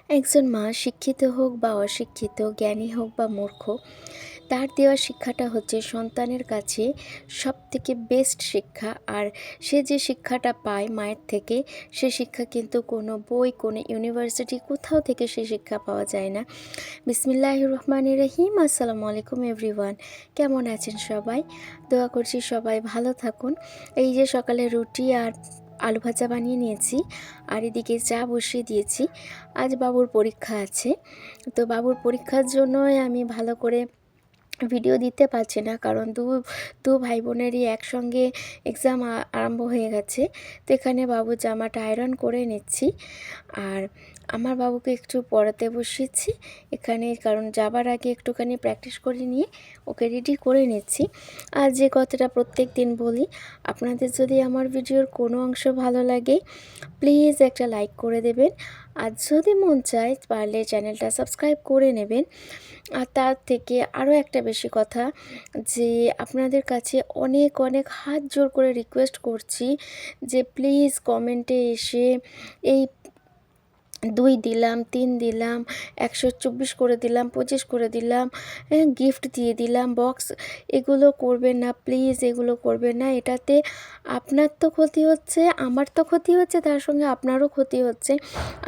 একজন মা শিক্ষিত হোক বা অশিক্ষিত, জ্ঞানী হোক বা মূর্খ, তার দেওয়া শিক্ষাটা হচ্ছে সন্তানের কাছে সবথেকে বেস্ট শিক্ষা। আর সে যে শিক্ষাটা পায় মায়ের থেকে, সে শিক্ষা কিন্তু কোনো বই, কোনো ইউনিভার্সিটি, কোথাও থেকে সে শিক্ষা পাওয়া যায় না। বিসমিল্লাহির রহমানির রহিম। আসসালামু আলাইকুম এভরিওয়ান। কেমন আছেন সবাই? দোয়া করছি সবাই ভালো থাকুন। এই যে সকালে রুটি আর আলু ভাজা বানিয়ে নিয়েছি, আর এদিকে চা বসিয়ে দিয়েছি। আজ বাবুর পরীক্ষা আছে, তো বাবুর পরীক্ষার জন্যই আমি ভালো করে ভিডিও দিতে পারছি না, কারণ দু ভাই বোনেরই একসঙ্গে এক্সাম আরম্ভ হয়ে গেছে। তো এখানে বাবুর জামাটা আয়রন করে নিচ্ছি, আর আমার বাবুকে একটু পড়াতে বসিয়েছি এখানে, কারণ যাবার আগে একটুখানি প্র্যাকটিস করে নিয়ে ওকে রেডি করে নিচ্ছি। আর যে কথাটা প্রত্যেক দিন বলি, আপনাদের যদি আমার ভিডিওর কোনো অংশ ভালো লাগে, প্লিজ একটা লাইক করে দেবেন, আর যদি মন চায় পারলে চ্যানেলটা সাবস্ক্রাইব করে নেবেন। আর তার থেকে আরও একটা বেশি কথা, যে আপনাদের কাছে অনেক অনেক হাত জোর করে রিকোয়েস্ট করছি যে প্লিজ কমেন্টে এসে এই 2 দিলাম, 3 দিলাম, 124 করে দিলাম, 25 করে দিলাম, গিফট দিয়ে দিলাম, বক্স, এগুলো করবেন না প্লিজ, এগুলো করবেন না। এটাতে আপনার তো ক্ষতি হচ্ছে, আমার তো ক্ষতি হচ্ছে, তার সঙ্গে আপনারও ক্ষতি হচ্ছে।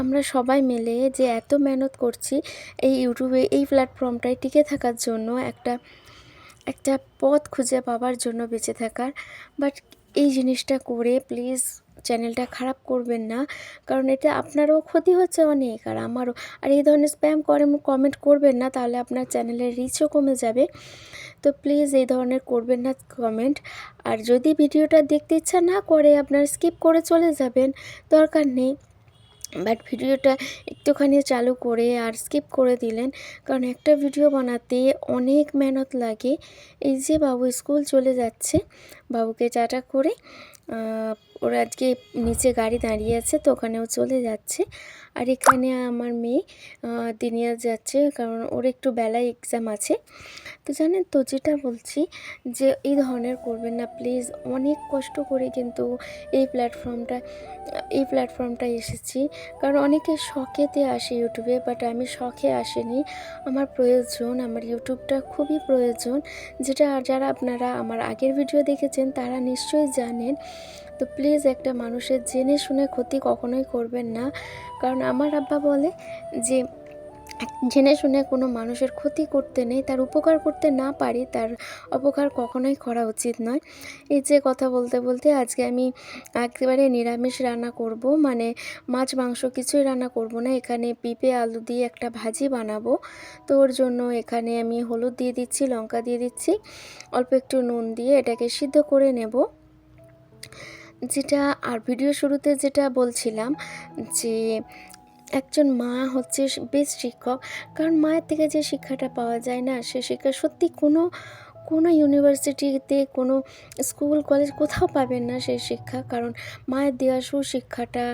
আমরা সবাই মিলে যে এত মেহনত করছি এই ইউটিউবে, এই প্ল্যাটফর্মটায় টিকে থাকার জন্য, একটা একটা পথ খুঁজে পাওয়ার জন্য, বেঁচে থাকার। বাট এই জিনিসটা করে প্লিজ চ্যানেলটা খারাপ করবেন না, কারণ এটা আপনারও ক্ষতি হচ্ছে অনেক, আর আমারও। আর এই ধরনের স্প্যাম করে কমেন্ট করবেন না, তাহলে আপনার চ্যানেলের রিচও কমে যাবে। তো প্লিজ এই ধরনের করবেন না কমেন্ট। আর যদি ভিডিওটা দেখতে ইচ্ছা না করে, আপনার স্কিপ করে চলে যাবেন, দরকার নেই। বাট ভিডিওটা একটুখানি চালু করে আর স্কিপ করে দিলেন, কারণ একটা ভিডিও বানাতে অনেক মেহনত লাগে। এই যে বাবু স্কুল চলে যাচ্ছে, বাবুকে চাটা করে ওর আজকে নিচে গাড়ি দাঁড়িয়ে আছে, তো ওখানেও চলে যাচ্ছে। আর এখানে আমার মেয়ে দিনিয়া যাচ্ছে, কারণ ওর একটু বেলায় এক্সাম আছে। তো জানেন তো, যেটা বলছি, যে এই ধরনের করবেন না প্লিজ। অনেক কষ্ট করে কিন্তু এই প্ল্যাটফর্মটায় এসেছি, কারণ অনেকে শখেতে আসে ইউটিউবে, বাট আমি শখে আসিনি, আমার প্রয়োজন, আমার ইউটিউবটা খুবই প্রয়োজন। যেটা যারা আপনারা আমার আগের ভিডিও দেখেছেন তারা নিশ্চয়ই জানেন। তো প্লিজ একটা মানুষের জেনে শুনে ক্ষতি কখনোই করবেন না, কারণ আমার আব্বা বলে যে জেনে শুনে কোনো মানুষের ক্ষতি করতে নেই, তার উপকার করতে না পারি তার অপকার কখনোই করা উচিত নয়। এই যে কথা বলতে বলতে আজকে আমি একেবারে নিরামিষ রান্না করব, মানে মাছ মাংস কিছুই রান্না করব না। এখানে পেঁপে আলু দিয়ে একটা ভাজি বানাবো। তো ওর জন্য এখানে আমি হলুদ দিয়ে দিচ্ছি, লঙ্কা দিয়ে দিচ্ছি, অল্প একটু নুন দিয়ে এটাকে সিদ্ধ করে নেব। যেটা আর ভিডিও শুরুতে যেটা বলছিলাম, যে একজন মা হচ্ছে বেস্ট শিক্ষক, কারণ মায়ের থেকে যে শিক্ষাটা পাওয়া যায় না, সে শিক্ষা সত্যি কোনো কোনো ইউনিভার্সিটিতে, কোনো স্কুল কলেজ কোথাও পাবেন না সেই শিক্ষা। কারণ মায়ের দেওয়া সুশিক্ষাটা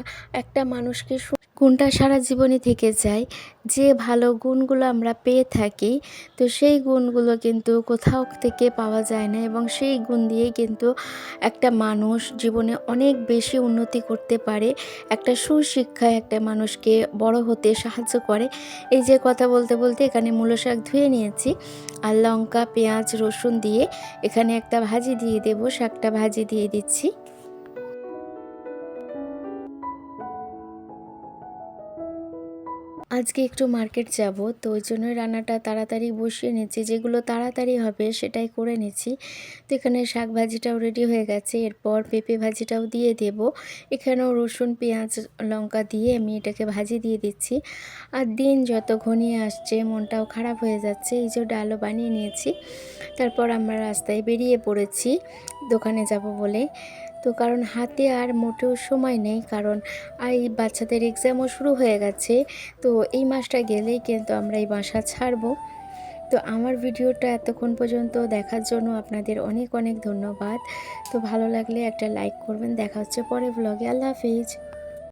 একটা মানুষকে গুণটা সারা জীবনই থেকে যায়। যে ভালো গুণগুলো আমরা পেয়ে থাকি, তো সেই গুণগুলো কিন্তু কোথাও থেকে পাওয়া যায় না, এবং সেই গুণ দিয়েই কিন্তু একটা মানুষ জীবনে অনেক বেশি উন্নতি করতে পারে। একটা সুশিক্ষায় একটা মানুষকে বড় হতে সাহায্য করে। এই যে কথা বলতে বলতে এখানে মূলো শাক ধুয়ে নিয়েছি, আর লঙ্কা, পেঁয়াজ, রসুন দিয়ে এখানে একটা ভাজি দিয়ে দেব, শাকটা ভাজি দিয়ে দিচ্ছি। আজকে একটু মার্কেট যাব, তো ওই জন্যই রান্নাটা তাড়াতাড়ি বসিয়ে নিচ্ছি, যেগুলো তাড়াতাড়ি হবে সেটাই করে নিচ্ছি। তো এখানে শাক ভাজিটাও রেডি হয়ে গেছে, এরপর পেঁপে ভাজিটাও দিয়ে দেব। এখানেও রসুন, পেঁয়াজ, লঙ্কা দিয়ে আমি এটাকে ভাজি দিয়ে দিচ্ছি। আর দিন যত ঘনিয়ে আসছে মনটাও খারাপ হয়ে যাচ্ছে। এই যে ডালও বানিয়ে নিয়েছি, তারপর আমরা রাস্তায় বেরিয়ে পড়েছি দোকানে যাব বলে। তো কারণ হাতে আর মোটেও সময় নেই, কারণ এই বাচ্চাদের এক্সামও শুরু হয়ে গেছে। তো এই মাসটা গেলেই কিন্তু আমরা এই বাসা ছাড়বো। তো আমার ভিডিওটা এতক্ষণ পর্যন্ত দেখার জন্য আপনাদের অনেক অনেক ধন্যবাদ। তো ভালো লাগলে একটা লাইক করবেন। দেখা হচ্ছে পরের ব্লগে। আল্লাহ হাফিজ।